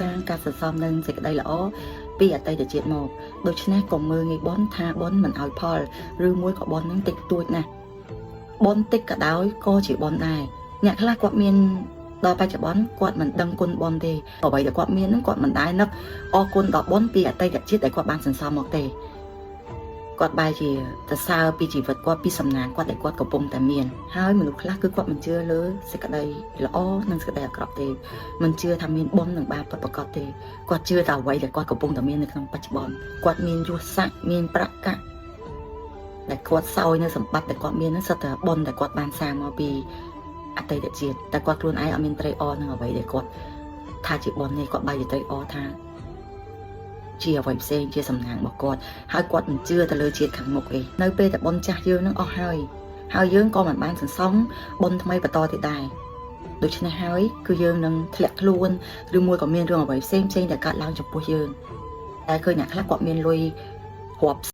sang ការសន្សំនឹងសេចក្តីល្អពីអតីតជាតិមកដូច្នេះកុំមើលងាយបនថាបនមិនឲ្យផលឬមួយក៏បននឹងតិចតួចណាស់បនតិចក៏ដោយក៏ជាបនដែរអ្នកខ្លះគាត់មានដល់បច្ចុប្បន្នគាត់មិនដឹងគុណបនទេអ្វីដែលគាត់មានហ្នឹងគាត់មិនដែរនឹកអរគុណដល់បនពីអតីតជាតិដែលគាត់បានសន្សំមកទេគាត់បែរជាសរសើរពីជីវិតគាត់ពីសំណាងគាត់ដែលគាត់កំពុងតែមានហើយមនុស្សខ្លះគឺគាត់មិនជឿលើសេចក្តីល្អនិងសេចក្តីអាក្រក់ទេមិនជឿថាមានបុណ្យនិងបាបពិតប្រាកដទេគាត់ជឿតែអ្វីដែលគាត់កំពុងតែមាននៅក្នុងបច្ចុប្បន្នគាត់មានយសស័ក្តិមានប្រកាសដែលគាត់សោយនៅសម្បត្តិដែលគាត់មានហ្នឹងសុទ្ធតែបុណ្យដែលគាត់បានសាងមកពីអតីតជាតិតែគាត់ខ្លួនឯងអត់មានត្រេកអរនឹងអ្វីដែលគាត់ថាជាបុណ្យនេះគាត់បែរជាត្រេកអរថាជាអ្វីផ្សេងជាសំណាងរបស់គាត់ហើយគាត់មិនជឿទៅលើជាតិខាងមុខទេនៅពេលតែបុណ្យចាស់យើងនឹងអស់ហើយយើងក៏មិនបានសន្សំបុណ្យថ្មីបន្តទៀតដែរដូច្នេះហើយគឺយើងនឹងធ្លាក់ខ្លួនឬមួយក៏មានរឿងអ្វីផ្សេងដែលកើតឡើងចំពោះយើងតែឃើញអ្នកខ្លះគាត់មានលុយរាប់